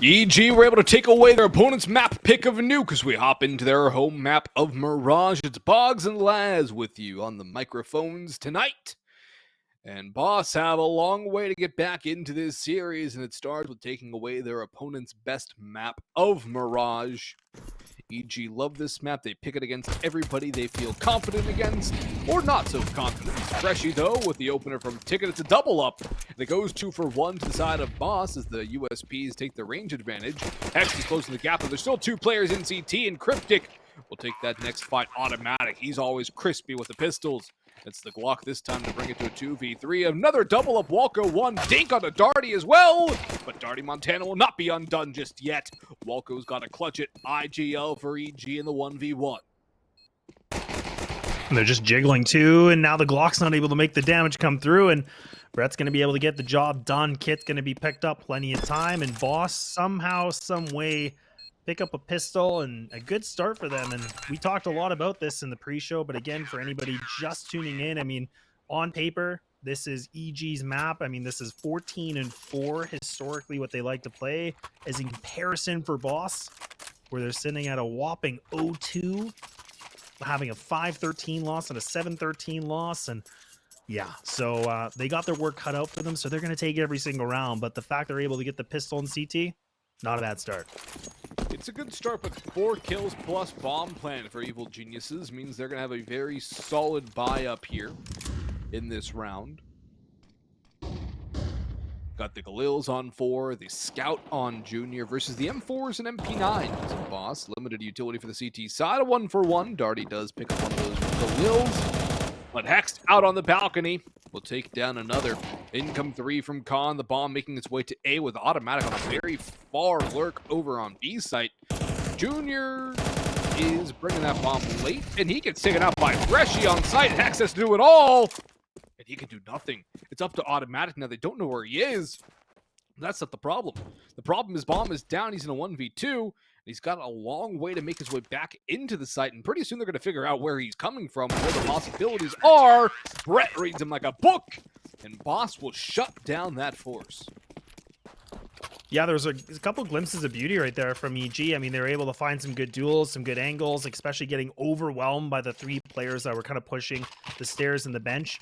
EG were able to take away their opponent's map pick of nuke as we hop into their home map of Mirage. It's Boggs and Laz with you on the microphones tonight. And Boss have a long way to get back into this series, and it starts with taking away their opponent's best map of Mirage. EG love this map. They pick it against everybody they feel confident against, or not so confident. Freshy, though, with the opener from Ticket. It's a double up, and it goes 2 for 1 to the side of Boss as the USPs take the range advantage. Hex is closing the gap, but there's still 2 players in CT, and Cryptic will take that next fight automatic. He's always crispy with the pistols. It's the Glock this time to bring it to a 2v3. Another double up, Walko, one dink on the Darty as well. But Darty Montana will not be undone just yet. Walko's got to clutch it. IGL for EG in the 1v1. And they're just jiggling too, and now the Glock's not able to make the damage come through, and Brett's going to be able to get the job done. Kit's going to be picked up plenty of time, and Boss somehow, some way, pick up a pistol, and a good start for them. And we talked a lot about this in the pre-show, but again, for anybody just tuning in, I mean, on paper, this is EG's map. I mean, this is 14-4 historically what they like to play, as in comparison for Boss, where they're sitting at a whopping 0-2, having a 5-13 loss and a 7-13 loss. And yeah, so they got their work cut out for them, so they're going to take every single round. But the fact they're able to get the pistol in CT, not a bad start. It's a good start, but 4 kills plus bomb plan for Evil Geniuses means they're going to have a very solid buy up here in this round. Got the Galils on 4, the Scout on Junior versus the M4s and MP9s. And Boss, limited utility for the CT side, a 1-for-1. Darty does pick up one of those Galils, but Hex out on the balcony will take down another. Income 3 from Khan, the bomb making its way to A with automatic on a very far lurk over on B site. Junior is bringing that bomb late, and he gets taken out by Freshy on site. Hex has to do it all, and he can do nothing. It's up to automatic now. They don't know where he is. That's not the problem. The problem is bomb is down. He's in a 1v2, and he's got a long way to make his way back into the site, and pretty soon they're going to figure out where he's coming from and where the possibilities are. Brett reads him like a book, and Boss will shut down that force. Yeah, there's a couple glimpses of beauty right there from EG. I mean, they were able to find some good duels, some good angles, especially getting overwhelmed by the 3 players that were kind of pushing the stairs and the bench.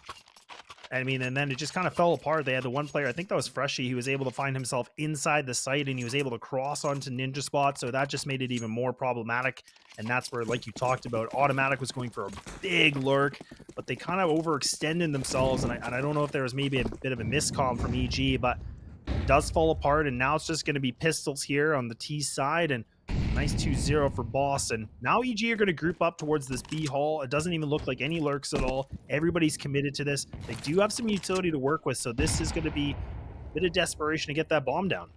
I mean, and then it just kind of fell apart. They had the one player, I think that was Freshy, he was able to find himself inside the site, and he was able to cross onto Ninja Spot, so that just made it even more problematic. And that's where, like you talked about, automatic was going for a big lurk, but they kind of overextended themselves, and I don't know if there was maybe a bit of a miscomm from EG, but it does fall apart, and now it's just going to be pistols here on the T side, and nice 2-0 for Boss. And now EG are going to group up towards this B hall. It doesn't even look like any lurks at all. Everybody's committed to this. They do have some utility to work with, so this is going to be a bit of desperation to get that bomb down.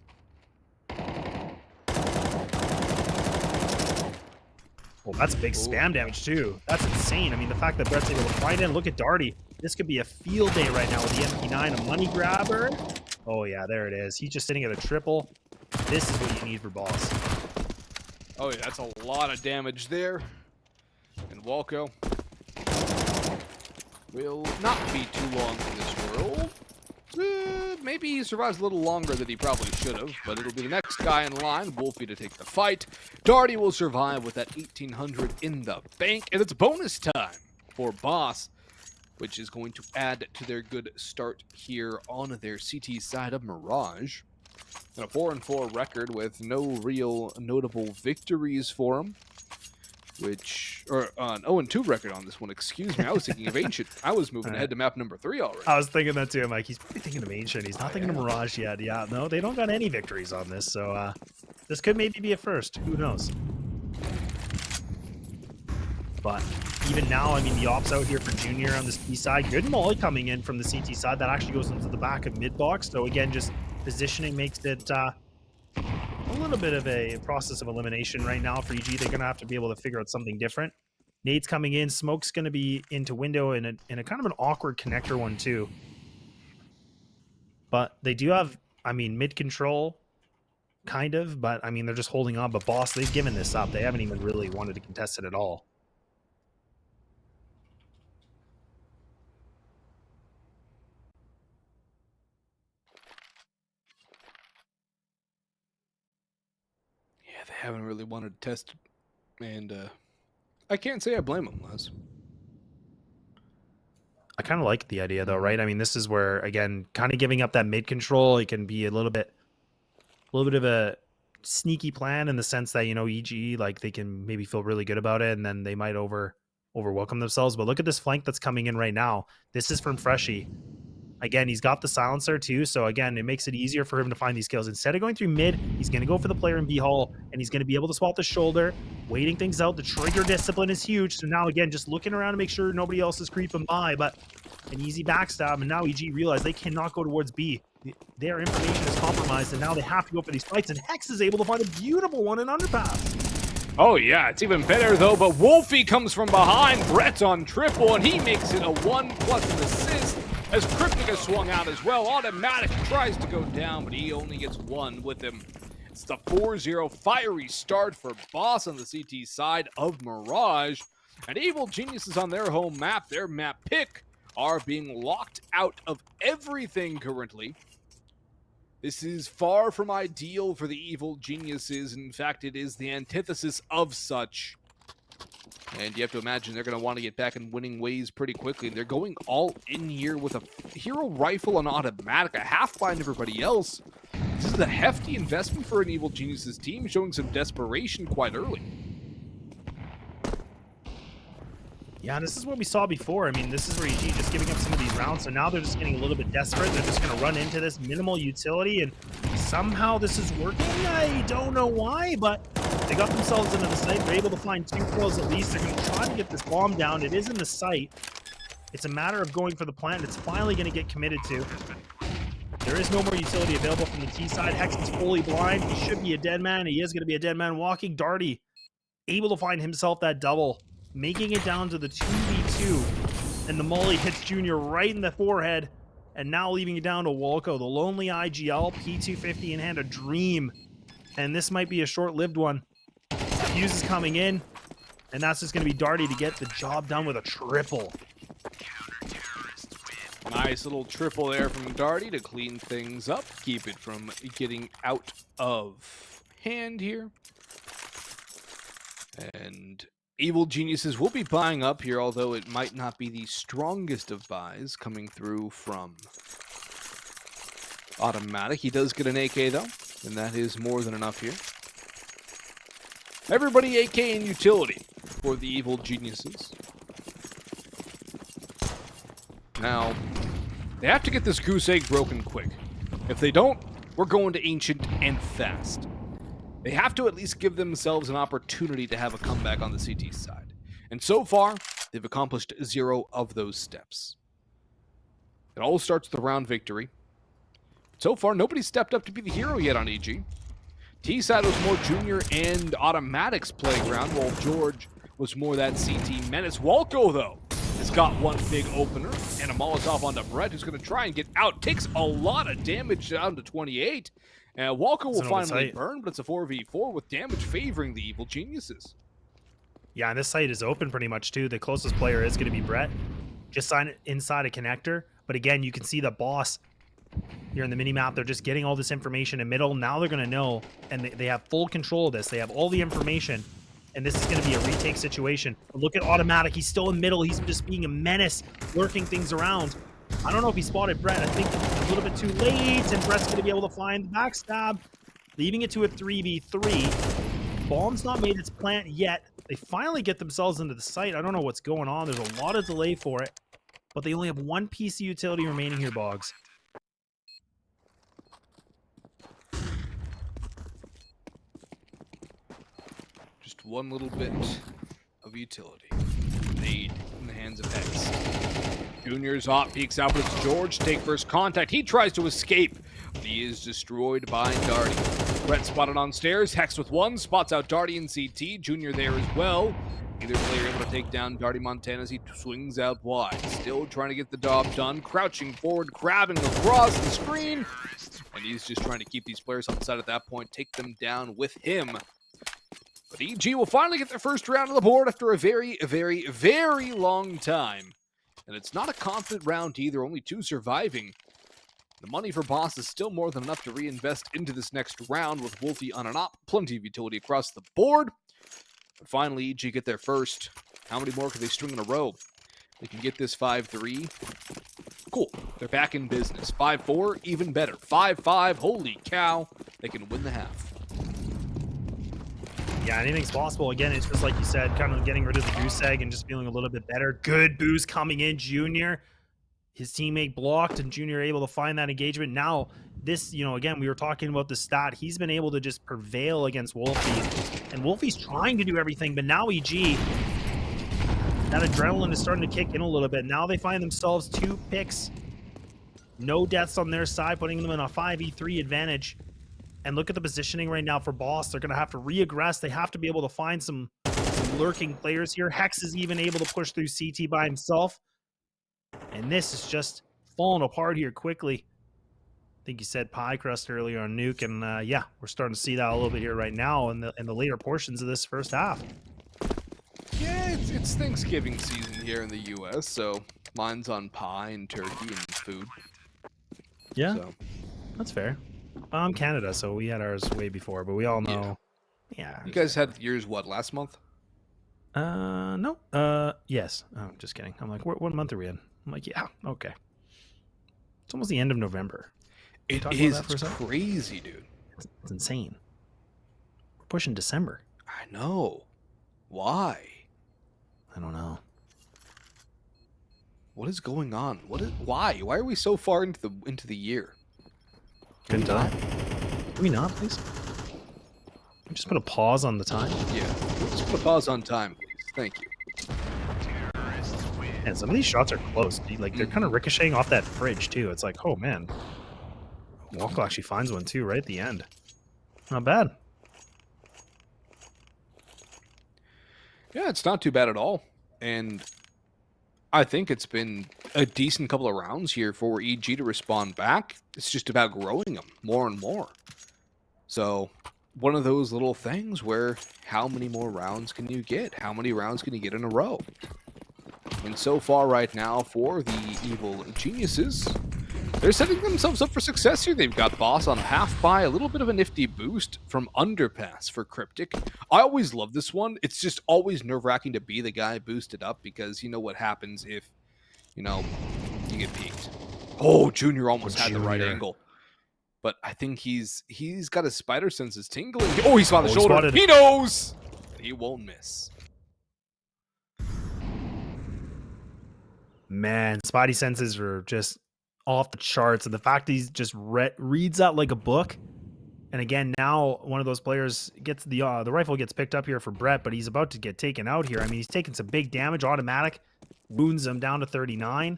Well, that's big spam damage too. That's insane. I mean, the fact that Brett's able to find in. Look at Darty. This could be a field day right now with the MP9, a money grabber. Oh yeah, there it is. He's just sitting at a triple. This is what you need for Boss. Oh yeah, that's a lot of damage there. And Walko will not be too long in this world. Maybe he survives a little longer than he probably should have, but it'll be the next guy in line, Wolfie, to take the fight. Darty will survive with that 1800 in the bank, and it's bonus time for Boss, which is going to add to their good start here on their CT side of Mirage. And a 4-4 record with no real notable victories for him, or an 0-2 record on this one. Excuse me, I was thinking of Ancient. I was moving ahead to map number 3 already. I was thinking that too, Mike. He's probably thinking of Ancient. He's not thinking of Mirage yet. Yeah, no, they don't got any victories on this, so this could maybe be a first. Who knows? But even now, I mean, the ops out here for Junior on this B side. Good molly coming in from the CT side. That actually goes into the back of mid box. So again, just positioning makes it a little bit of a process of elimination right now for EG. They're going to have to be able to figure out something different. Nade's coming in. Smoke's going to be into window in a kind of an awkward connector one too. But they do have, I mean, mid control, kind of. But, I mean, they're just holding on. But Boss, they've given this up. They haven't even really wanted to contest it at all. haven't really wanted to test it, and I can't say I blame them, Les. I kind of like the idea though, right? I mean, this is where, again, kind of giving up that mid control, it can be a little bit of a sneaky plan in the sense that, you know, EG, like, they can maybe feel really good about it and then they might overwhelm themselves. But look at this flank that's coming in right now. This is from Freshie. Again, he's got the silencer too, so again, it makes it easier for him to find these kills. Instead of going through mid, he's going to go for the player in B hole, and he's going to be able to spot the shoulder, waiting things out. The trigger discipline is huge, so now again, just looking around to make sure nobody else is creeping by, but an easy backstab, and now EG realize they cannot go towards B. Their information is compromised, and now they have to go for these fights, and Hex is able to find a beautiful one in underpass. Oh yeah, it's even better though, but Wolfie comes from behind, Brett's on triple, and he makes it a 1+ an assist. As Cryptic has swung out as well, Automatic tries to go down, but he only gets one with him. It's the 4-0 fiery start for Boss on the CT side of Mirage. And Evil Geniuses on their home map, their map pick, are being locked out of everything currently. This is far from ideal for the Evil Geniuses. In fact, it is the antithesis of such. And you have to imagine they're going to want to get back in winning ways pretty quickly. They're going all in here with a hero rifle and automatic, a half blind everybody else. This is a hefty investment for an Evil Geniuses team, showing some desperation quite early. Yeah, and this is what we saw before. I mean, this is where EG just giving up some of these rounds, so now they're just getting a little bit desperate. They're just going to run into this minimal utility, and somehow this is working. I don't know why, but they got themselves into the site. They're able to find 2 kills at least. They're going to try to get this bomb down. It is in the site. It's a matter of going for the plant. It's finally going to get committed to. There is no more utility available from the T side. Hex is fully blind. He should be a dead man. He is going to be a dead man walking. Darty able to find himself that double, making it down to the 2v2. And the molly hits Junior right in the forehead. And now leaving it down to Wolko, the lonely IGL, P250 in hand, a dream. And this might be a short-lived one. Fuse is coming in, and that's just going to be Darty to get the job done with a triple. Nice little triple there from Darty to clean things up, keep it from getting out of hand here. And Evil Geniuses will be buying up here, although it might not be the strongest of buys coming through from Automatic. He does get an AK though, and that is more than enough here. Everybody AK in utility for the Evil Geniuses. Now, they have to get this goose egg broken quick. If they don't, we're going to Ancient and fast. They have to at least give themselves an opportunity to have a comeback on the CT side. And so far, they've accomplished 0 of those steps. It all starts with the round victory. So far, nobody's stepped up to be the hero yet on EG. T-side was more Junior and Automatic's playground, while George was more that CT menace. Wolko, though, has got one big opener, and a Molotov onto Brett, who's going to try and get out. Takes a lot of damage down to 28. And Wolko will finally burn, but it's a 4v4 with damage favoring the Evil Geniuses. Yeah, and this site is open pretty much, too. The closest player is going to be Brett. Just sign it inside a connector. But again, you can see the boss here in the mini-map. They're just getting all this information in middle. Now they're going to know, and they have full control of this. They have all the information, and this is going to be a retake situation. But look at Automatic. He's still in middle. He's just being a menace, lurking things around. I don't know if he spotted Brett. I think a little bit too late, and Brett's going to be able to find the backstab, leaving it to a 3v3. Bomb's not made its plant yet. They finally get themselves into the site. I don't know what's going on. There's a lot of delay for it, but they only have 1 piece of utility remaining here, Boggs. Just one little bit of utility made in the hands of Hex. Junior's op peeks out, but it's George to take first contact. He tries to escape, but he is destroyed by Darty. Brett spotted on stairs. Hex with 1, spots out Darty and CT. Junior there as well. Either player able to take down Darty Montana as he swings out wide. Still trying to get the job done. Crouching forward, grabbing across the screen. And he's just trying to keep these players on the side at that point, take them down with him. But EG will finally get their first round on the board after a very, very, very long time. And it's not a confident round either, only 2 surviving. The money for Boss is still more than enough to reinvest into this next round with Wolfie on an op, plenty of utility across the board. But finally, EG get their first. How many more can they string in a row? They can get this 5-3. Cool. They're back in business. 5-4, even better. 5-5, holy cow. They can win the half. Yeah, anything's possible. Again, it's just like you said, kind of getting rid of the goose egg and just feeling a little bit better. Good boost coming in, Junior. His teammate blocked, and Junior able to find that engagement. Now, this, again, we were talking about the stat. He's been able to just prevail against Wolfie. And Wolfie's trying to do everything, but now EG, that adrenaline is starting to kick in a little bit. Now they find themselves 2 picks. No deaths on their side, putting them in a 5v3 advantage. And look at the positioning right now for Boss. They're going to have to re-aggress. They have to be able to find some lurking players here. Hex is even able to push through CT by himself. And this is just falling apart here quickly. I think you said pie crust earlier on Nuke. And yeah, we're starting to see that a little bit here right now in the later portions of this first half. Yeah, it's Thanksgiving season here in the U.S., so mine's on pie and turkey and food. Yeah, so. That's fair. I'm Canada, so we had ours way before, but we all know. Yeah. You guys had yours, what, last month? No. Yes. Oh, I'm just kidding. I'm like, what month are we in? I'm like, yeah, okay. It's almost the end of November. It is. It's crazy, dude. It's insane. We're pushing December. I know. Why? I don't know. What is going on? Why? Why are we so far into the year? Can we not, please? Can we just put a pause on the time? Yeah. Just put a pause on time, please. Thank you. And some of these shots are close. Like, they're kind of ricocheting off that fridge, too. It's like, oh, man. Walko actually finds one, too, right at the end. Not bad. Yeah, it's not too bad at all. And I think it's been a decent couple of rounds here for EG to respond back. It's just about growing them more and more. So, one of those little things where how many more rounds can you get? How many rounds can you get in a row? And so far right now for the Evil Geniuses, they're setting themselves up for success here. They've got Boss on half buy, a little bit of a nifty boost from Underpass for Cryptic. I always love this one. It's just always nerve-wracking to be the guy boosted up because you know what happens if, you get peeked. Oh, Junior almost had the right angle. But I think he's got his spider senses tingling. Oh, he saw the shoulder. He knows! He won't miss. Man, Spidey senses are just off the charts, and the fact that he's just reads that like a book. And again, now one of those players gets the rifle gets picked up here for Brett, but he's about to get taken out here. I mean, he's taking some big damage. Automatic wounds him down to 39,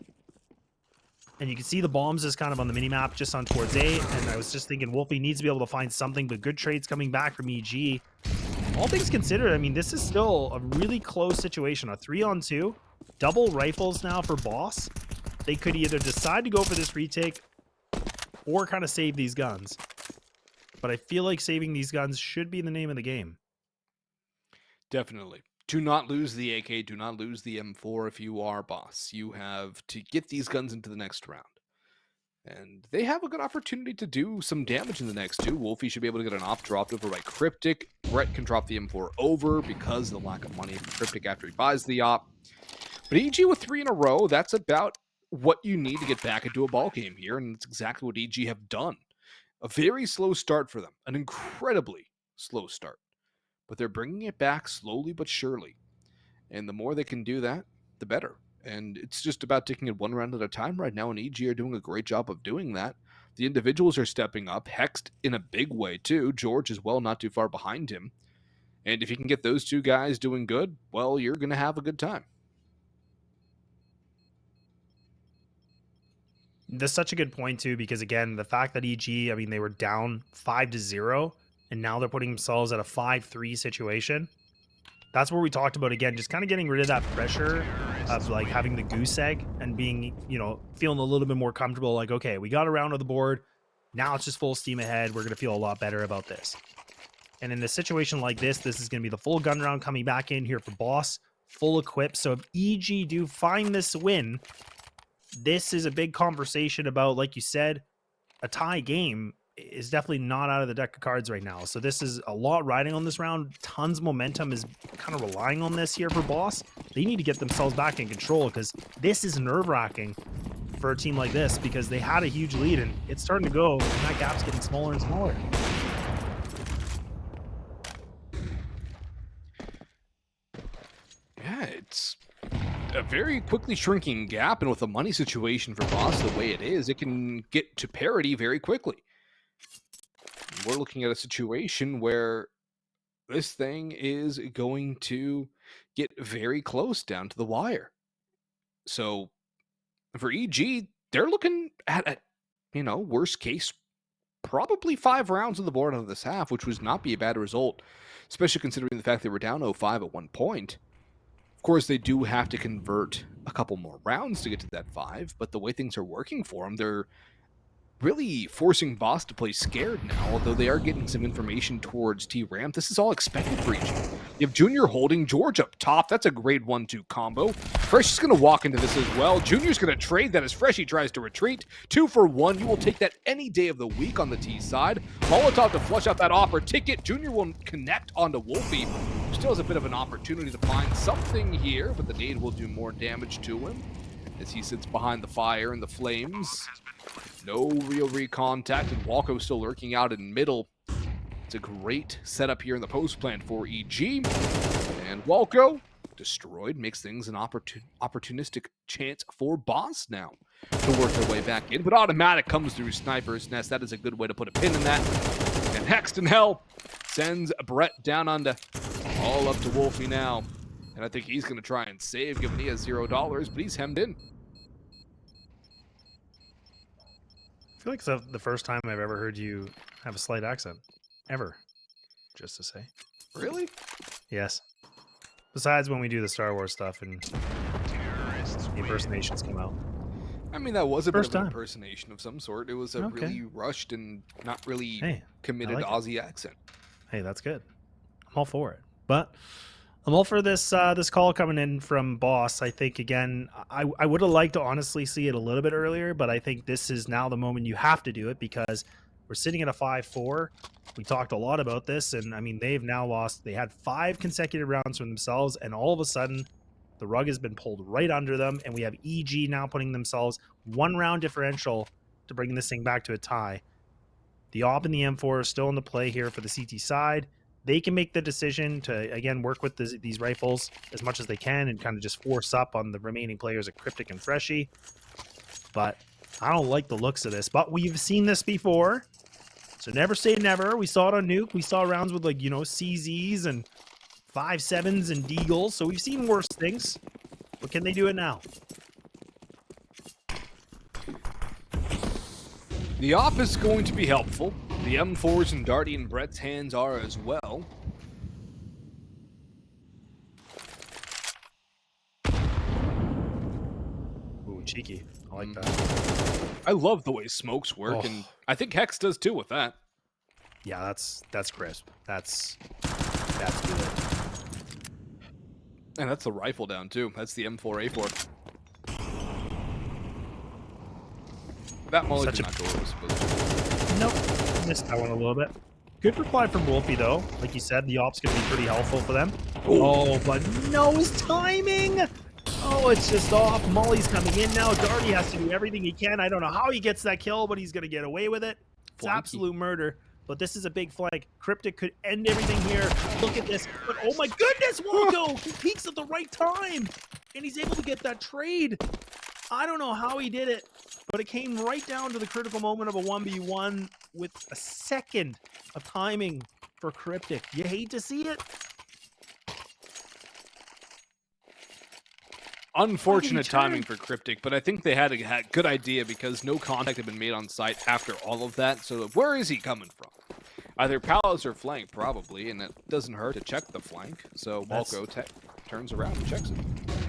and you can see the bombs is kind of on the mini map just on towards A. And I was just thinking Wolfie needs to be able to find something, but good trades coming back from EG. All things considered, I mean, this is still a really close situation. A 3-on-2, double rifles now for Boss. They could either decide to go for this retake or kind of save these guns. But I feel like saving these guns should be the name of the game. Definitely. Do not lose the AK. Do not lose the M4 if you are Boss. You have to get these guns into the next round. And they have a good opportunity to do some damage in the next two. Wolfie should be able to get an op dropped over by Cryptic. Brett can drop the M4 over because of the lack of money for Cryptic after he buys the op. But EG with 3 in a row, that's about what you need to get back into a ball game here, and it's exactly what EG have done. A very slow start for them, an incredibly slow start. But they're bringing it back slowly but surely. And the more they can do that, the better. And it's just about taking it one round at a time right now, and EG are doing a great job of doing that. The individuals are stepping up, Hexed in a big way too. George as well, not too far behind him. And if you can get those two guys doing good, well, you're going to have a good time. That's such a good point too, because again, the fact that EG, I mean, they were down 5-0, and now they're putting themselves at a 5-3 situation. That's where we talked about, again, just kind of getting rid of that pressure of like having the goose egg and being, feeling a little bit more comfortable. Like, okay, we got a round on the board. Now it's just full steam ahead. We're going to feel a lot better about this. And in a situation like this is going to be the full gun round coming back in here for Boss, full equip. So if EG do find this win, this is a big conversation about, like you said, a tie game is definitely not out of the deck of cards right now. So this is a lot riding on this round. Tons of momentum is kind of relying on this here for Boss. They need to get themselves back in control because this is nerve-wracking for a team like this because they had a huge lead and it's starting to go and that gap's getting smaller and smaller. Yeah, it's a very quickly shrinking gap, and with the money situation for Boss the way it is, it can get to parity very quickly. We're looking at a situation where this thing is going to get very close down to the wire. So for EG, they're looking at worst case, probably 5 rounds on the board out of this half, which would not be a bad result, especially considering the fact they were down 0-5 at one point. Of course, they do have to convert a couple more rounds to get to that 5, but the way things are working for them, they're really forcing Boss to play scared now, although they are getting some information towards T-Ramp. This is all expected for each. You have Junior holding George up top. That's a great 1-2 combo. Fresh is going to walk into this as well. Junior's going to trade that as Freshy tries to retreat. 2 for 1. You will take that any day of the week on the T side. Molotov to flush out that offer ticket. Junior will connect onto Wolfie. Still has a bit of an opportunity to find something here, but the nade will do more damage to him as he sits behind the fire and the flames. No real recontact, and Walco still lurking out in middle. It's a great setup here in the post plan for EG. And Walco, destroyed, makes things an opportunistic chance for Boss now to work their way back in. But Automatic comes through Sniper's Nest. That is a good way to put a pin in that. And Hexton Hell sends Brett down onto all up to Wolfie now. And I think he's going to try and save, given he has $0, but he's hemmed in. I feel like it's the first time I've ever heard you have a slight accent. Ever. Just to say. Really? Yes. Besides when we do the Star Wars stuff and the impersonations come out. I mean, that was a First bit of an time. impersonation of some sort. It was a really rushed and not really Hey, committed like it. Aussie accent. Hey, that's good. I'm all for it. But I'm all for this this call coming in from Boss. I think, again, I would have liked to honestly see it a little bit earlier, but I think this is now the moment you have to do it because we're sitting at a 5-4. We talked a lot about this, and I mean, they've now lost. They had 5 consecutive rounds from themselves, and all of a sudden, the rug has been pulled right under them, and we have EG now putting themselves 1 round differential to bring this thing back to a tie. The AWP and the M4 are still in the play here for the CT side. They can make the decision to, again, work with these rifles as much as they can and kind of just force up on the remaining players of Cryptic and Freshy. But I don't like the looks of this. But we've seen this before. So never say never. We saw it on Nuke. We saw rounds with, like, CZs and 5.7s and Deagles. So we've seen worse things. But can they do it now? The AWP is going to be helpful. The M4s in Darty and Brett's hands are as well. Ooh, cheeky. I like that. I love the way smokes work, and I think Hex does too with that. Yeah, that's crisp. That's good. And that's the rifle down too. That's the M4A4. That molly did not go where it was supposed to. Nope. Missed that one a little bit. Good reply from Wolfie, though. Like you said, the AWP's going to be pretty helpful for them. Ooh. Oh, but no, his timing! Oh, it's just off. Molly's coming in now. Darty has to do everything he can. I don't know how he gets that kill, but he's going to get away with it. It's Flanky. absolute murder. But this is a big flank. Cryptic could end everything here. Look at this. But oh my goodness, Waldo! He peaks at the right time. And he's able to get that trade. I don't know how he did it, but it came right down to the critical moment of a 1v1 with a second of timing for Cryptic. You hate to see it. Unfortunate timing for Cryptic, but I think they had a good idea because no contact had been made on site after all of that. So where is he coming from? Either palace or flank, probably, and it doesn't hurt to check the flank. So Walco turns around and checks it.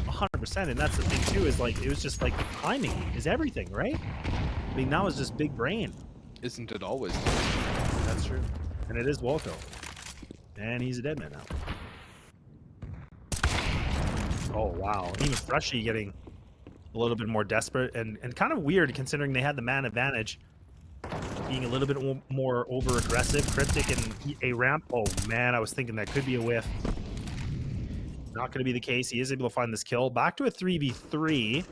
100%, and that's the thing too, is like, it was just like timing is everything, right? I mean, that was just big brain. Isn't it always? That's true. And it is Walco. And he's a dead man now. Oh, wow. Even Freshy getting a little bit more desperate and kind of weird considering they had the man advantage. being a little bit more over aggressive. Cryptic and a ramp. Oh man, I was thinking that could be a whiff. Not going to be the case. He is able to find this kill. Back to a 3v3.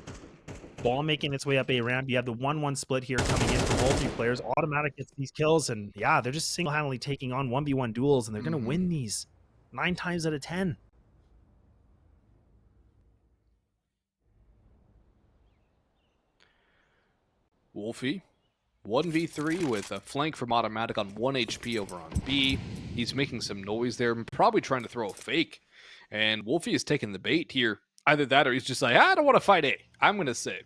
Ball making its way up a ramp. You have the 1-1 split here coming in for multiplayers. Automatic gets these kills, and yeah, they're just single-handedly taking on 1v1 duels, and they're going to win these 9 times out of 10. Wolfie, 1v3 with a flank from Automatic on 1 HP over on B. He's making some noise there, probably trying to throw a fake. And Wolfie is taking the bait here. Either that or he's just like, I don't want to fight A. I'm going to save.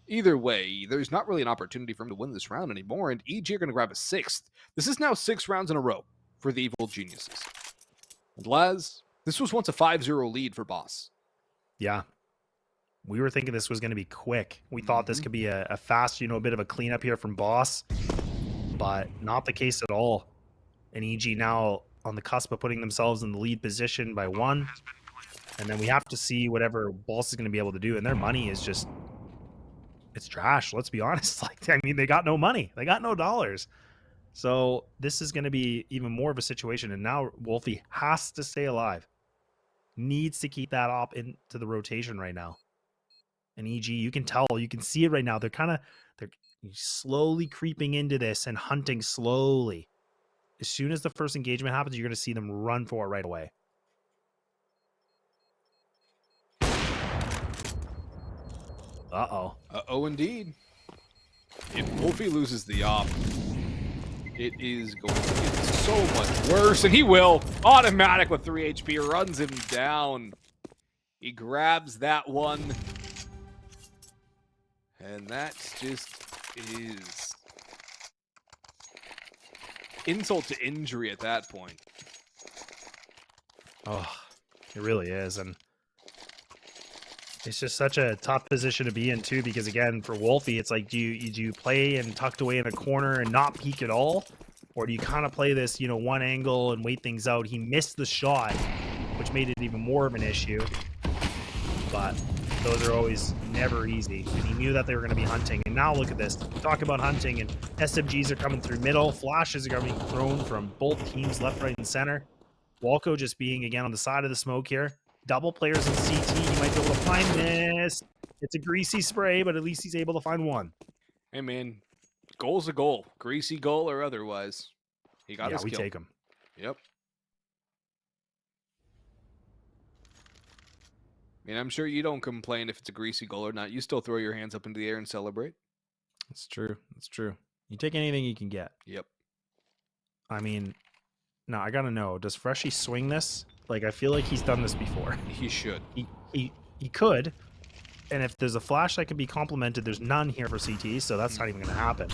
Either way, there's not really an opportunity for him to win this round anymore, and EG are going to grab a 6th. This is now 6 rounds in a row for the Evil Geniuses. And Laz, this was once a 5-0 lead for Boss. Yeah. We were thinking this was going to be quick. We thought this could be a fast, a bit of a cleanup here from Boss, but not the case at all. And EG now on the cusp of putting themselves in the lead position by 1. And then we have to see whatever Boss is going to be able to do. And their money is just, it's trash. Let's be honest. They got no money. They got no dollars. So this is going to be even more of a situation. And now Wolfie has to stay alive. Needs to keep that op into the rotation right now. And EG, you can tell, you can see it right now. They're slowly creeping into this and hunting slowly. As soon as the first engagement happens, you're going to see them run for it right away. Uh-oh. Uh-oh, indeed. If Wolfie loses the op, it is going to get so much worse, and he will. Automatic with 3 HP runs him down. He grabs that one. And that just is insult to injury at that point. Oh, it really is. And it's just such a tough position to be in too, because again, for Wolfie, it's like, do you play and tucked away in a corner and not peek at all? Or do you kind of play this, one angle and wait things out? He missed the shot, which made it even more of an issue. But those are always never easy. And he knew that they were going to be hunting. And now look at this. Talk about hunting, and SMGs are coming through middle. Flashes are going to be thrown from both teams, left, right, and center. Walco just being, again, on the side of the smoke here. Double players in CT. He might be able to find this. It's a greasy spray, but at least he's able to find one. Hey, man. Goal's a goal. Greasy goal or otherwise. He got his kill. Yeah, we take him. Yep. I mean, I'm sure you don't complain if it's a greasy goal or not. You still throw your hands up into the air and celebrate. That's true. That's true. You take anything you can get. Yep. I mean, no, I gotta know. Does Freshie swing this? Like, I feel like he's done this before. He should. He could. And if there's a flash that can be complemented, there's none here for CT, so that's not even gonna happen.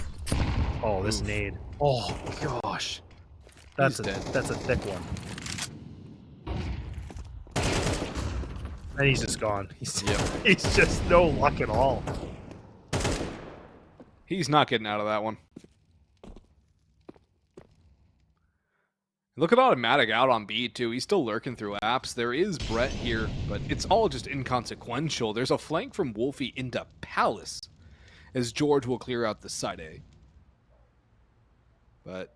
Oh, this nade. Oh gosh. That's a thick one. And he's just gone. He's just no luck at all. He's not getting out of that one. Look at Automatic out on B, too. He's still lurking through apps. There is Brett here, but it's all just inconsequential. There's a flank from Wolfie into Palace, as George will clear out the side A. But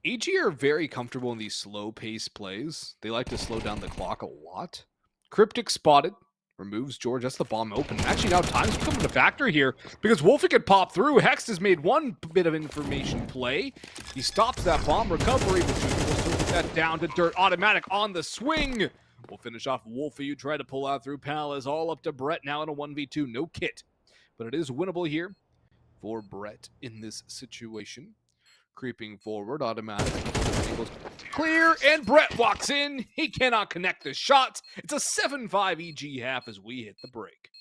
EG are very comfortable in these slow-paced plays. They like to slow down the clock a lot. Cryptic spotted. Removes George. That's the bomb open. Actually, now time's becoming a factor here because Wolfie could pop through. Hex has made one bit of information play. He stops that bomb recovery, but Junior will still get that down to dirt. Automatic on the swing. We'll finish off Wolfie, who tried to pull out through Palace. All up to Brett now in a 1v2. No kit, but it is winnable here for Brett in this situation. Creeping forward, Automatic. Clear, and Brett walks in. He cannot connect the shots. It's a 7-5 EG half as we hit the break.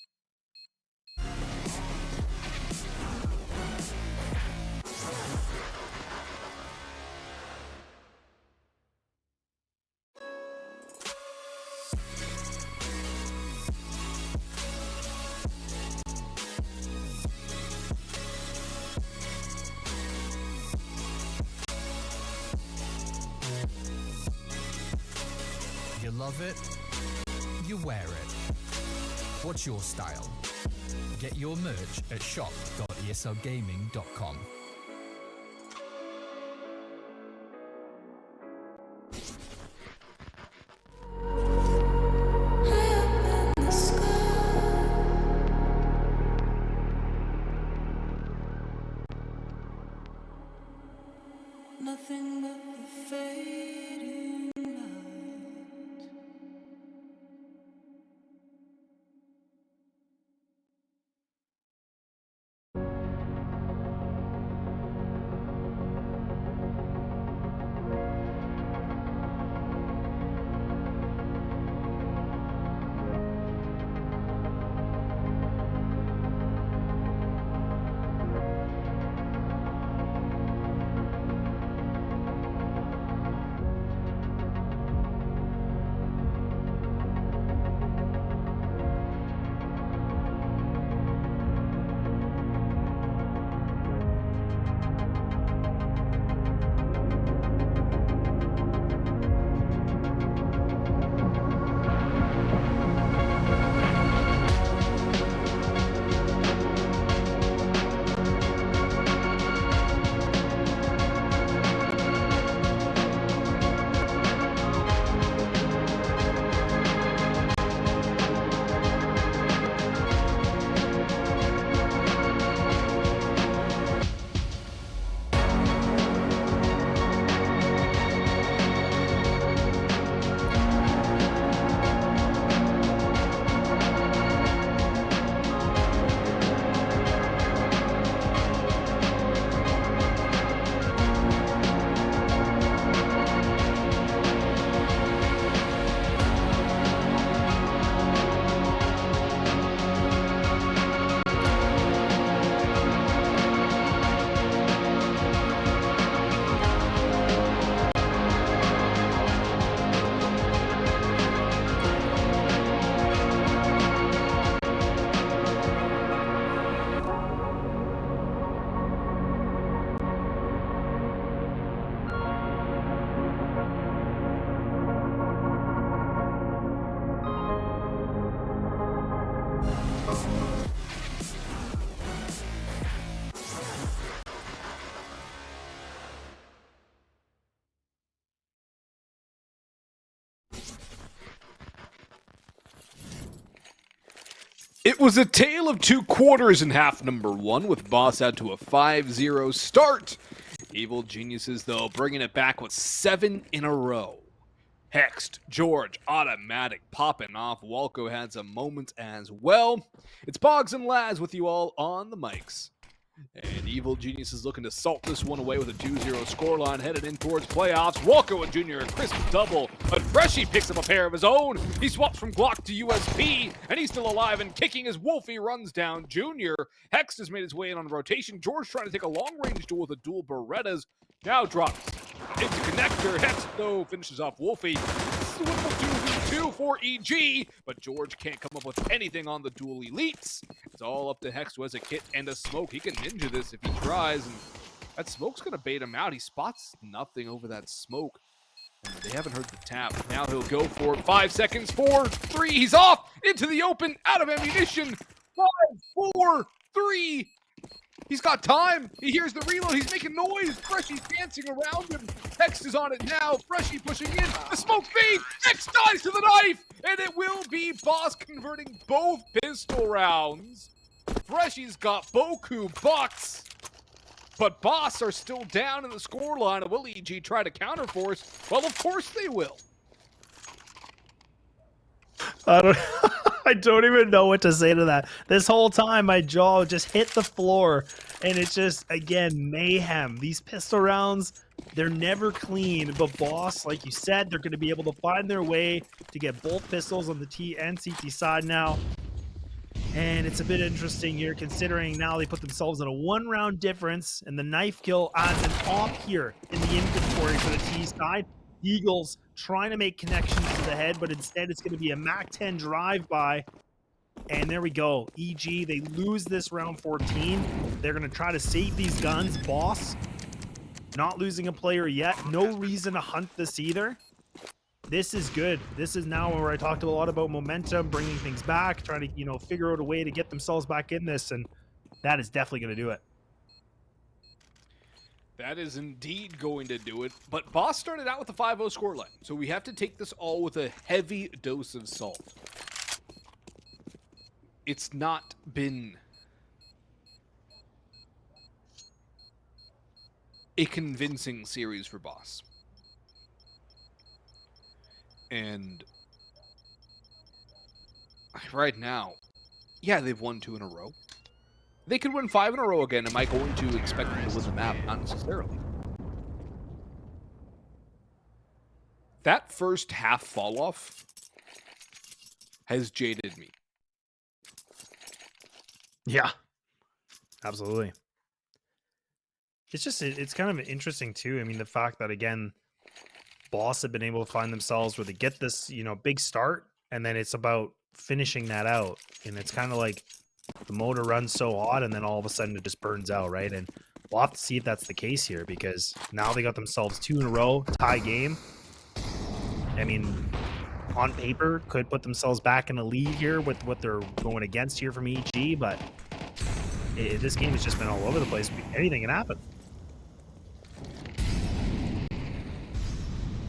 You love it, you wear it. What's your style? Get your merch at shop.eslgaming.com. Nothing but the fading light. It was a tale of two quarters in half number one, with Boss out to a 5-0 start. Evil Geniuses, though, bringing it back with 7 in a row. Hexed, George, Automatic, popping off. Walco had some moments as well. It's Boggs and Laz with you all on the mics. And Evil Genius is looking to salt this one away with a 2-0 scoreline headed in towards playoffs. Walco and Junior a crisp double, but Freshie picks up a pair of his own. He swaps from Glock to USP, and he's still alive and kicking as Wolfie runs down Junior. Hex has made his way in on rotation. George trying to take a long-range duel with a dual Berettas. Now drops into connector. Hex, though, finishes off Wolfie. Swivel 2v2 for EG, but George can't come up with anything on the dual elites. It's all up to Hex, who has a kit and a smoke. He can ninja this if he tries, and that smoke's going to bait him out. He spots nothing over that smoke, and they haven't heard the tap. Now he'll go for it. 5 seconds, 4, 3. He's off into the open, out of ammunition. 5, 4, 3. He's got time. He hears the reload. He's making noise. Freshie's dancing around him. Hex is on it now. Freshie pushing in. The smoke fades. Hex dies to the knife. And it will be Boss converting both pistol rounds. Freshie's got Boku Bucks. But Boss are still down in the scoreline. And will EG try to counterforce? Well, of course they will. I don't even know what to say to that. This whole time, my jaw just hit the floor, and it's just, again, mayhem. These pistol rounds, they're never clean, but Boss, like you said, they're going to be able to find their way to get both pistols on the T and CT side now. And it's a bit interesting here, considering now they put themselves at a 1-round difference, and the knife kill adds an op here in the inventory for the T side. Eagles trying to make connections to the head, but instead it's going to be a MAC-10 drive-by. And there we go. EG, they lose this round 14. They're going to try to save these guns. Boss, not losing a player yet. No reason to hunt this either. This is good. This is now where I talked a lot about momentum, bringing things back, trying to, figure out a way to get themselves back in this, and that is definitely going to do it. That is indeed going to do it, but Boss started out with a 5-0 scoreline, so we have to take this all with a heavy dose of salt. It's not been a convincing series for Boss. And right now, yeah, they've won 2 in a row. They could win 5 in a row again. Am I going to expect them to win the map? Not necessarily. That first half fall off has jaded me. Yeah, absolutely. It's just, it's kind of interesting too. I mean, the fact that, again, Boss have been able to find themselves where they get this, big start, and then it's about finishing that out. And it's kind of like the motor runs so hot, and then all of a sudden it just burns out, right? And we'll have to see if that's the case here, because now they got themselves 2 in a row, tie game. I mean, on paper, could put themselves back in the lead here with what they're going against here from EG, but this game has just been all over the place. Anything can happen.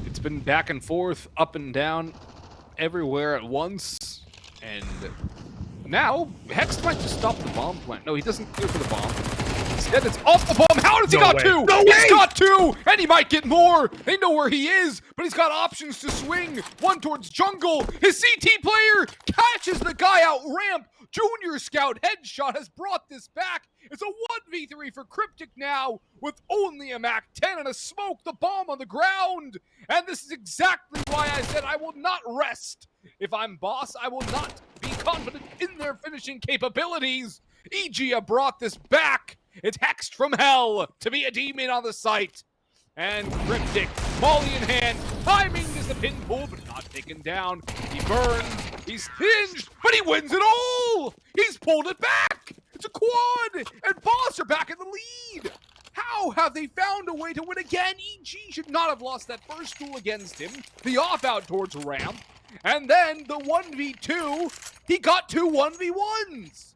It's been back and forth, up and down, everywhere at once. And now, Hex might just stop the bomb plant. No, he doesn't clear for the bomb. Instead, it's off the bomb. How does he got 2? No He's way! got 2, and he might get more. They know where he is, but he's got options to swing. One towards jungle. His CT player catches the guy out ramp. Junior Scout headshot has brought this back. It's a 1v3 for Cryptic now, with only a MAC-10 and a smoke, the bomb on the ground. And this is exactly why I said I will not rest. If I'm Boss, I will not be confident in their finishing capabilities. EG have brought this back. It's hexed from hell to be a demon on the site. And Cryptic, Molly in hand, timing is the pin pull, but not taken down. He burns, he's hinged, but he wins it all! He's pulled it back! It's a quad! And Boss are back in the lead! How have they found a way to win again? EG should not have lost that first duel against him. The off-out towards ramp. And then the 1v2, he got 2 1v1s!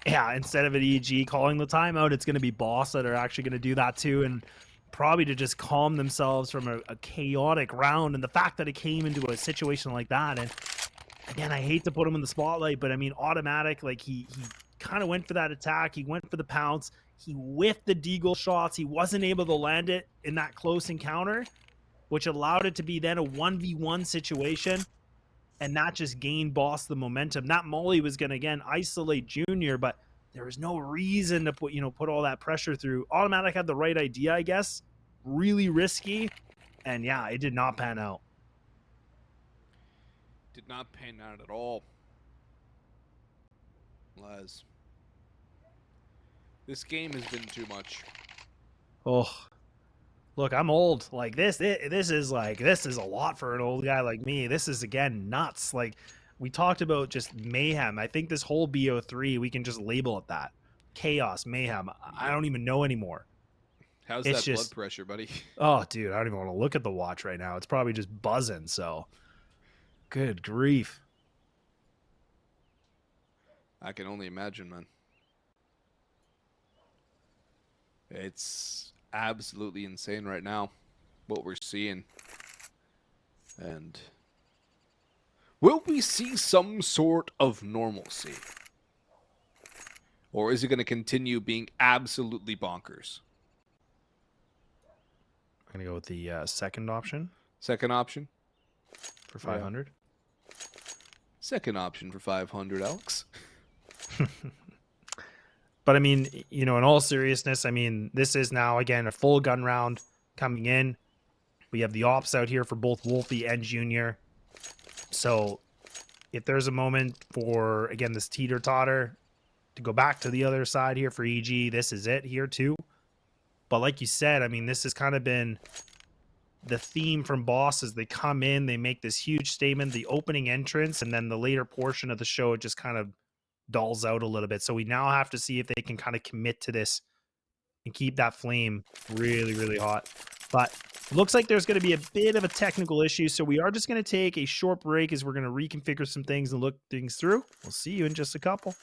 Yeah, instead of an EG calling the timeout, it's going to be Boss that are actually going to do that too, and probably to just calm themselves from a chaotic round. And the fact that it came into a situation like that, and again, I hate to put him in the spotlight, but I mean, automatic, like he kind of went for that attack, he went for the pounce, he whiffed the deagle shots, he wasn't able to land it in that close encounter, which allowed it to be then a 1v1 situation. And not just gain Boss the momentum. That Molly was going to, again, isolate Junior, but there was no reason to put all that pressure through. Automatic had the right idea, I guess. Really risky. And yeah, it did not pan out. Did not pan out at all. Les. This game has been too much. Oh, look, I'm old. Like this is a lot for an old guy like me. This is, again, nuts. Like, we talked about just mayhem. I think this whole BO3, we can just label it that. Chaos, mayhem. I don't even know anymore. How's It's that just- blood pressure, buddy? Oh, dude, I don't even want to look at the watch right now. It's probably just buzzing, so. Good grief. I can only imagine, man. It's absolutely insane right now, what we're seeing. And will we see some sort of normalcy? Or is it going to continue being absolutely bonkers? I'm going to go with the second option Second option? for 500. Second option for 500, Alex. But I mean, in all seriousness, I mean, this is now, again, a full gun round coming in. We have the ops out here for both Wolfie and Junior. So if there's a moment for, again, this teeter-totter to go back to the other side here for EG, this is it here too. But like you said, I mean, this has kind of been the theme from Boss as they come in, they make this huge statement, the opening entrance, and then the later portion of the show, it just kind of dulls out a little bit. So we now have to see if they can kind of commit to this and keep that flame really, really hot. But looks like there's going to be a bit of a technical issue. So we are just going to take a short break as we're going to reconfigure some things and look things through. We'll see you in just a couple.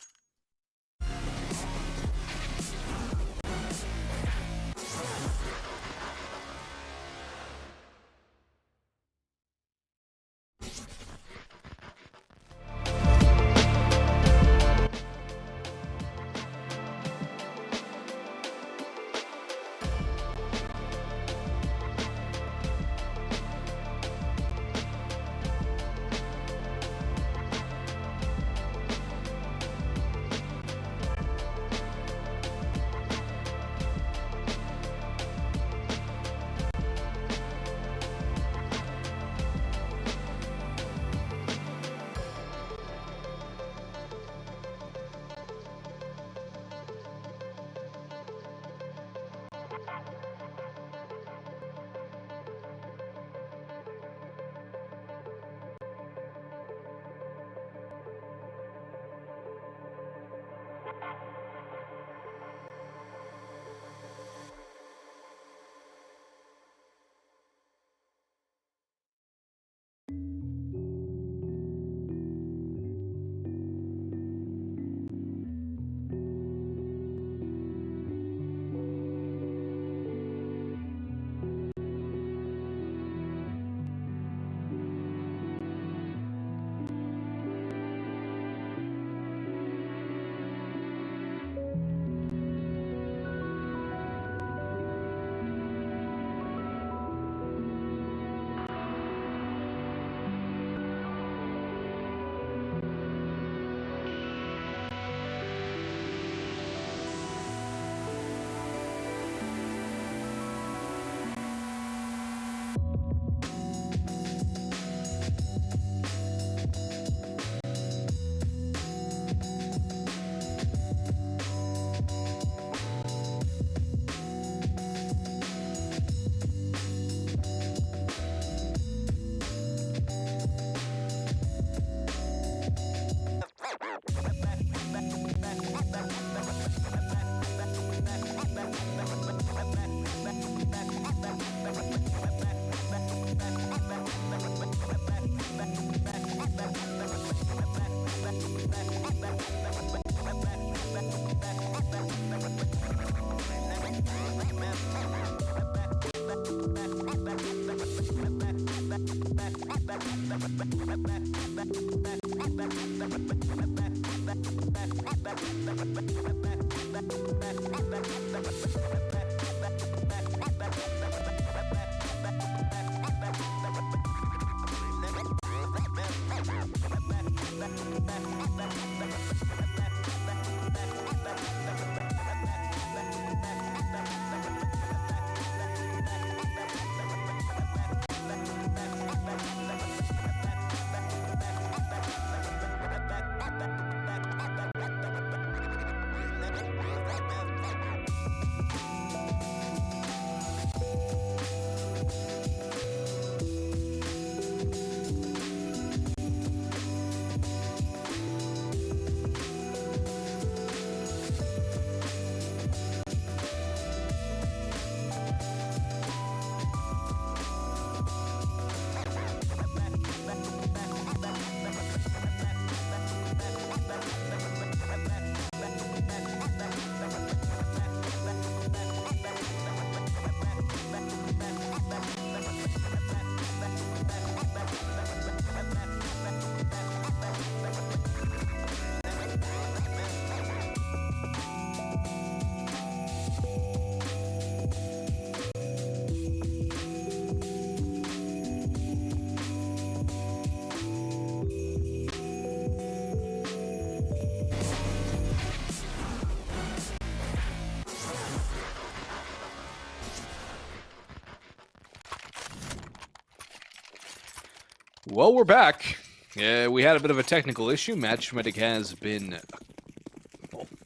Well, we're back. We had a bit of a technical issue. Matchmatic has been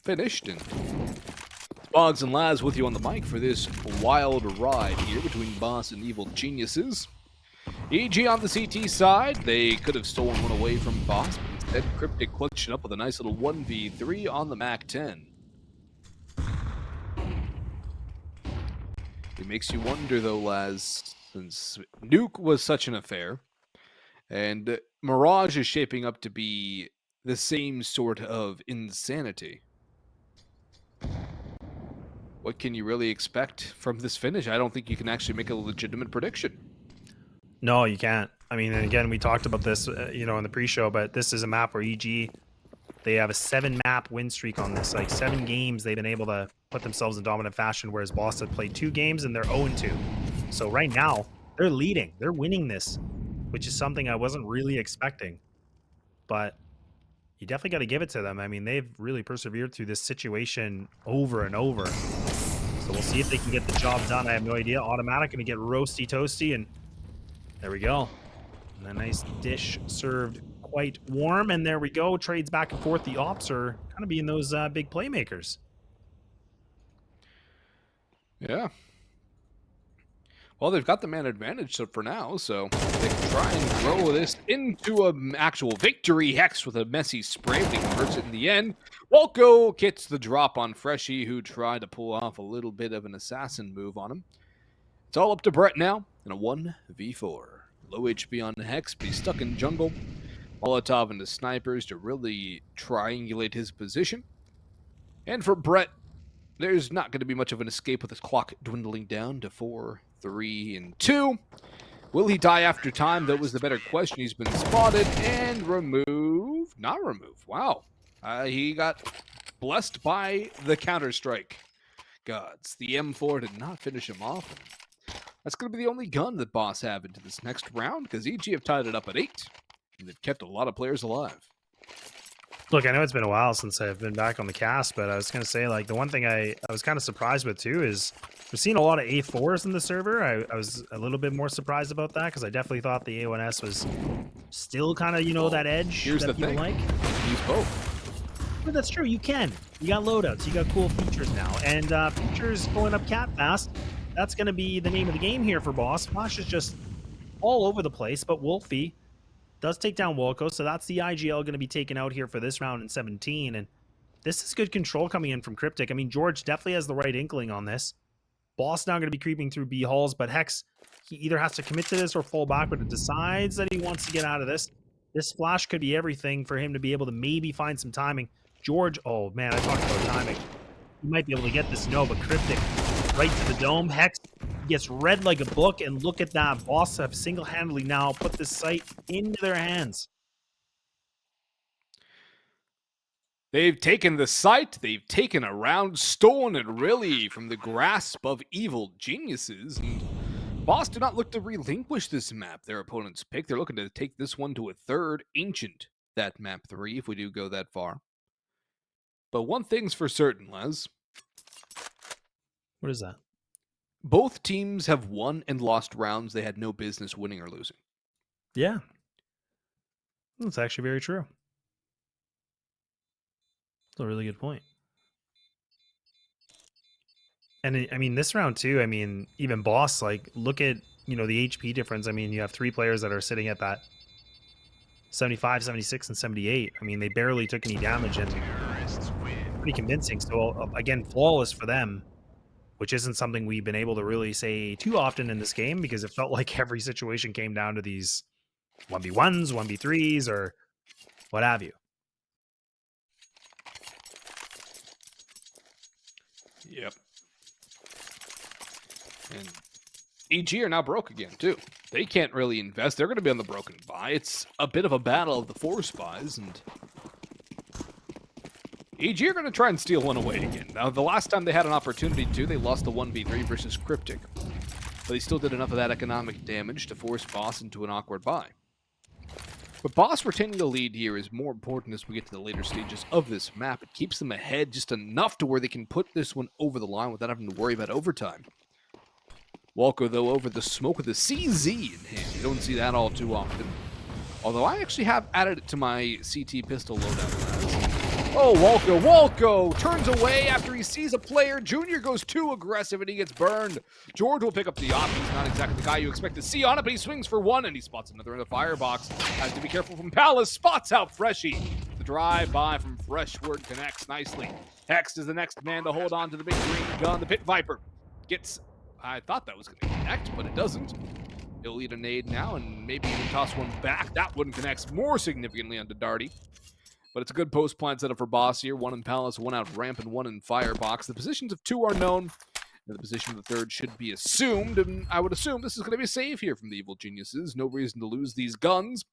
finished, and Boggs and Laz with you on the mic for this wild ride here between Boss and Evil Geniuses. EG on the CT side, they could have stolen one away from Boss, but instead Cryptic clutched it up with a nice little 1v3 on the Mac-10. It makes you wonder, though, Laz, since Nuke was such an affair, and Mirage is shaping up to be the same sort of insanity. What can you really expect from this finish? I don't think you can actually make a legitimate prediction. No, you can't. I mean, and again, we talked about this, in the pre-show, but this is a map where EG, they have a 7-map win streak on this. Like 7 games, they've been able to put themselves in dominant fashion, whereas Boss have played 2 games and they're 0-2. So right now, they're leading. They're winning this, which is something I wasn't really expecting. But you definitely got to give it to them. I mean, they've really persevered through this situation over and over. So we'll see if they can get the job done. I have no idea. Automatic going to get roasty toasty, and there we go. And a nice dish served quite warm, and there we go. Trades back and forth. The ops are kind of being those big playmakers. Yeah. Well, they've got the man advantage for now, so they can try and grow this into an actual victory. Hex with a messy spray, but he converts it in the end. Walco gets the drop on Freshie, who tried to pull off a little bit of an assassin move on him. It's all up to Brett now in a 1v4. Low HP on Hex, but he's stuck in jungle. Molotov and the snipers to really triangulate his position. And for Brett, there's not going to be much of an escape with his clock dwindling down to 4, 3, and 2. Will he die after time? That was the better question. He's been spotted and removed. Not removed. Wow. He got blessed by the Counter-Strike gods. The M4 did not finish him off. That's going to be the only gun that Boss have into this next round, because EG have tied it up at 8, and they've kept a lot of players alive. Look, I know it's been a while since I've been back on the cast, but I was going to say, like, the one thing I was kind of surprised with, too, is we're seeing a lot of A4s in the server. I was a little bit more surprised about that, because I definitely thought the A1S was still kind of, you know, that edge Here's that the people thing. like. Use both. But that's true. You can. You got loadouts. You got cool features now. And features going up cat fast. That's going to be the name of the game here for Boss. Flash is just all over the place, but Wolfie does take down Wilco, so that's the IGL going to be taken out here for this round in 17. And this is good control coming in from Cryptic. I mean, George definitely has the right inkling on this. Boss now going to be creeping through B halls, but Hex, he either has to commit to this or fall back, but it decides that he wants to get out of this. This flash could be everything for him to be able to maybe find some timing. George, oh man, I talked about timing. He might be able to get this, no, but Cryptic right to the dome. Hex gets read like a book, and look at that. Boss have single-handedly now put this site into their hands. They've taken the site, they've taken a round, stolen it really from the grasp of evil geniuses, and Boss do not look to relinquish this map their opponent's pick. They're looking to take this one to a third ancient, that map 3, if we do go that far. But one thing's for certain, Les. What is that? Both teams have won and lost rounds they had no business winning or losing. Yeah. That's actually very true. That's a really good point. And I mean, this round too, I mean, even Boss, like, look at, you know, the HP difference. I mean, you have 3 players that are sitting at that 75, 76, and 78. I mean, they barely took any damage, and pretty convincing. So, again, flawless for them, which isn't something we've been able to really say too often in this game, because it felt like every situation came down to these 1v1s, 1v3s, or what have you. Yep. And EG are now broke again, too. They can't really invest. They're going to be on the broken buy. It's a bit of a battle of the 4 spies, and EG are going to try and steal one away again. Now, the last time they had an opportunity to, they lost the 1v3 versus Cryptic. But they still did enough of that economic damage to force Boss into an awkward buy. But Boss retaining the lead here is more important as we get to the later stages of this map. It keeps them ahead just enough to where they can put this one over the line without having to worry about overtime. Walker, though, over the smoke with a CZ in hand. You don't see that all too often. Although I actually have added it to my CT pistol loadout class. Oh, Walco turns away after he sees a player. Junior goes too aggressive and he gets burned. George will pick up the op. He's not exactly the guy you expect to see on it, but he swings for one and he spots another in the firebox. Has to be careful from Palace. Spots out Freshy. The drive-by from Freshword connects nicely. Hex is the next man to hold on to the big green gun. The Pit Viper gets... I thought that was going to connect, but it doesn't. He'll eat a nade now and maybe even toss one back. That one connects more significantly onto Darty. But it's a good post-plant setup for Boss here. 1 in Palace, 1 out ramp, and 1 in Firebox. The positions of 2 are known, and the position of the 3rd should be assumed. And I would assume this is going to be a save here from the Evil Geniuses. No reason to lose these guns.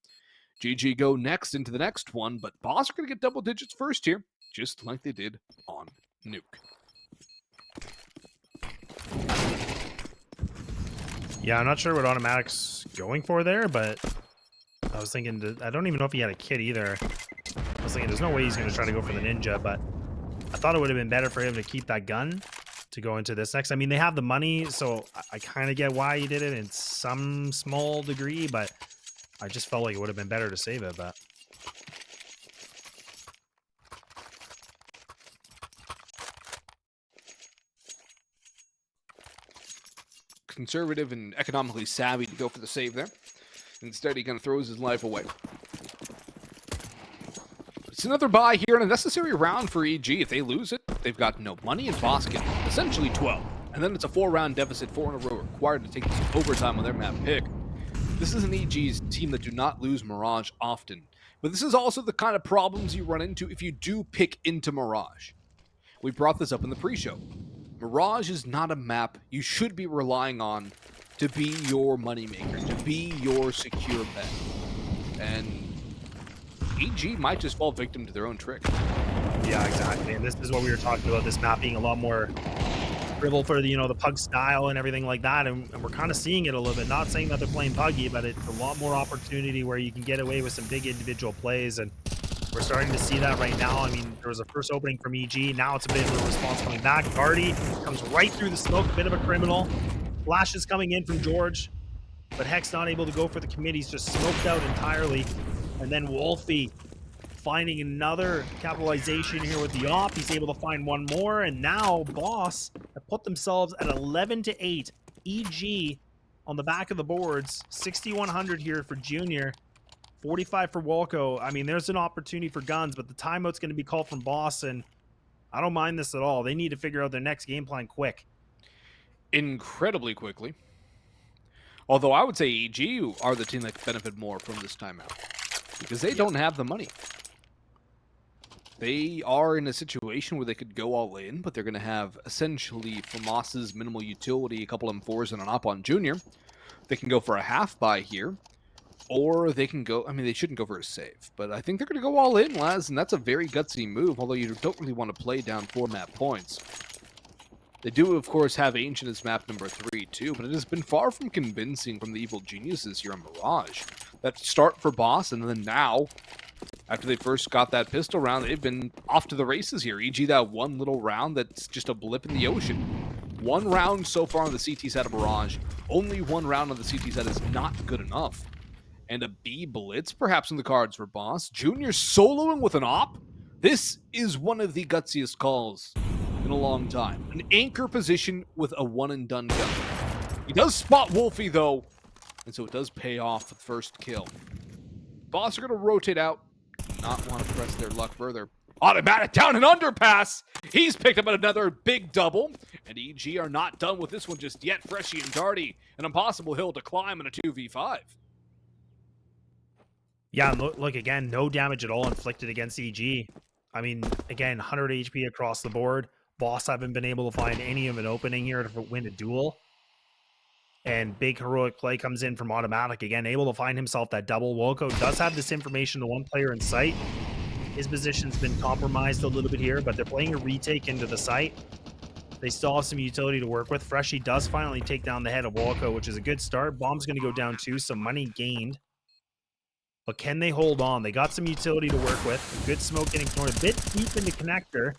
GG go next into the next one, but Boss are going to get double digits first here, just like they did on Nuke. Yeah, I'm not sure what Automatic's going for there, but I was thinking, I don't even know if he had a kit either. I was thinking there's no way he's going to try to go for the Ninja, but I thought it would have been better for him to keep that gun to go into this next. I mean, they have the money, so I kind of get why he did it in some small degree, but I just felt like it would have been better to save it, but... Conservative and economically savvy to go for the save there. Instead, he kind of throws his life away. It's another buy here and a necessary round for EG. If they lose it, they've got no money and Boss get essentially 12. And then it's a 4-round deficit, 4 in a row required to take this overtime on their map pick. This is an EG's team that do not lose Mirage often, but this is also the kind of problems you run into if you do pick into Mirage. We brought this up in the pre-show. Mirage is not a map you should be relying on to be your moneymaker, to be your secure bet. And EG might just fall victim to their own trick. Yeah, exactly. And this is what we were talking about, this map being a lot more dribble for the, the pug style and everything like that. And we're kind of seeing it a little bit. Not saying that they're playing puggy, but it's a lot more opportunity where you can get away with some big individual plays. And we're starting to see that right now. I mean, there was a first opening from EG. Now it's a bit of a response coming back. Darty comes right through the smoke, a bit of a criminal. Flash is coming in from George, but Hex not able to go for the commit. He's just smoked out entirely. And then Wolfie finding another capitalization here with the op. He's able to find one more, and now Boss have put themselves at 11-8. EG on the back of the boards, 6,100 here for Junior, 45 for Walco. I mean, there's an opportunity for guns, but the timeout's going to be called from Boss, and I don't mind this at all. They need to figure out their next game plan quick. Incredibly quickly. Although I would say EG are the team that benefit more from this timeout, because they don't have the money. They are in a situation where they could go all in, but they're going to have essentially FAMAS's minimal utility, a couple M4s and an op on Junior. They can go for a half buy here, or they can go, I mean, they shouldn't go for a save, but I think they're going to go all in, Laz, and that's a very gutsy move, although you don't really want to play down 4 map points. They do, of course, have Ancient as map number 3, too, but it has been far from convincing from the Evil Geniuses here on Mirage. That start for Boss, and then now, after they first got that pistol round, they've been off to the races here. E.g. that one little round that's just a blip in the ocean. One round so far on the CT side of Mirage. Only one round on the CT side is not good enough. And a B blitz perhaps in the cards for Boss. Junior soloing with an op. This is one of the gutsiest calls in a long time. An anchor position with a one-and-done gun. He does spot Wolfie, though, and so it does pay off with the first kill. Boss are going to rotate out. Not want to press their luck further. Automatic down an underpass. He's picked up another big double. And EG are not done with this one just yet. Freshie and Darty, an impossible hill to climb in a 2v5. Yeah, look, again, no damage at all inflicted against EG. I mean, again, 100 HP across the board. Boss haven't been able to find any of an opening here to win a duel. And big heroic play comes in from Automatic. Again, able to find himself that double. Wolco does have this information to one player in sight. His position's been compromised a little bit here, but they're playing a retake into the site. They still have some utility to work with. Freshie does finally take down the head of Wolco, which is a good start. Bomb's going to go down too, some money gained. But can they hold on? They got some utility to work with. Good smoke getting thrown a bit deep into connector.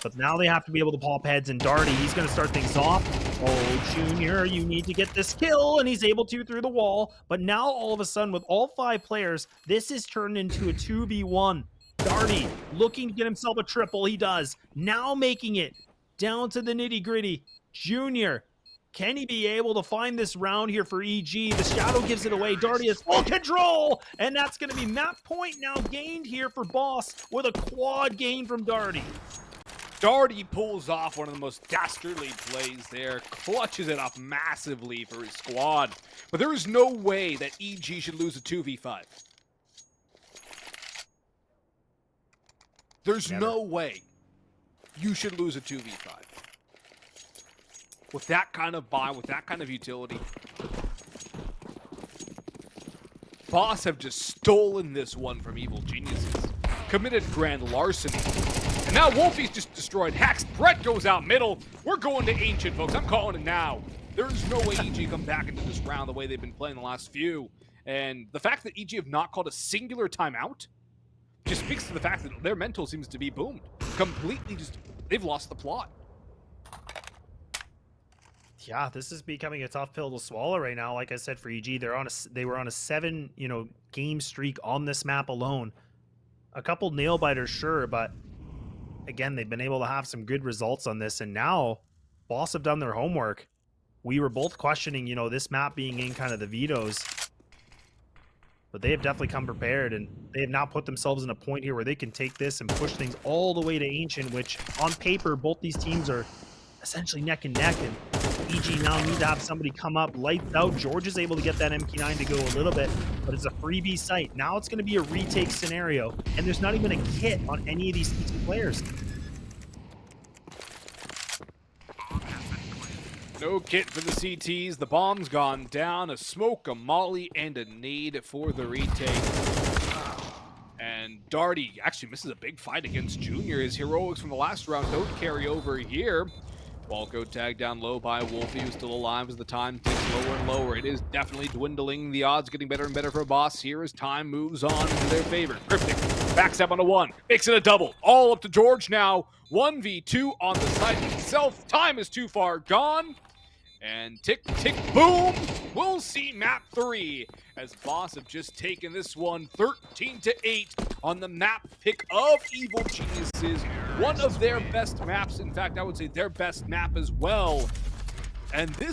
But now they have to be able to pop heads, and Darty, he's going to start things off. Oh, Junior, you need to get this kill, and he's able to through the wall. But now, all of a sudden, with all 5 players, this is turned into a 2v1. Darty looking to get himself a triple. He does. Now making it down to the nitty-gritty. Junior, can he be able to find this round here for EG? The shadow gives it away. Darty has full control, and that's going to be map point now gained here for Boss with a quad gain from Darty. Darty pulls off one of the most dastardly plays there, clutches it up massively for his squad. But there is no way that EG should lose a 2v5. There's no way you should lose a 2v5. With that kind of buy, with that kind of utility. Boss have just stolen this one from Evil Geniuses. Committed grand larceny. And now Wolfie's just destroyed Hex. Brett goes out middle. We're going to Ancient, folks. I'm calling it now. There's no way EG come back into this round the way they've been playing the last few. And the fact that EG have not called a singular timeout just speaks to the fact that their mental seems to be boomed. Completely just, they've lost the plot. Yeah, this is becoming a tough pill to swallow right now. Like I said, for EG, they were on a 7, game streak on this map alone. A couple nail biters, sure, but again, they've been able to have some good results on this, and now Boss have done their homework. We were both questioning, this map being in kind of the vetoes, but they have definitely come prepared, and they have now put themselves in a point here where they can take this and push things all the way to Ancient, which on paper, both these teams are essentially neck and neck, and EG now need to have somebody come up, lights out. George is able to get that MK9 to go a little bit, but it's a freebie site. Now it's going to be a retake scenario, and there's not even a kit on any of these CT players. No kit for the CTs. The bomb's gone down. A smoke, a molly, and a nade for the retake. And Darty actually misses a big fight against Junior. His heroics from the last round don't carry over here. Walco tagged down low by Wolfie, who's still alive as the time ticks lower and lower. It is definitely dwindling. The odds getting better and better for Boss here as time moves on to their favor. Cryptic backs up on a 1, makes it a double. All up to George now. 1v2 on the side itself. Time is too far gone. And tick, tick, boom! We'll see map 3 as Boss have just taken this one 13-8 on the map pick of Evil Geniuses. One of their best maps. In fact, I would say their best map as well. And this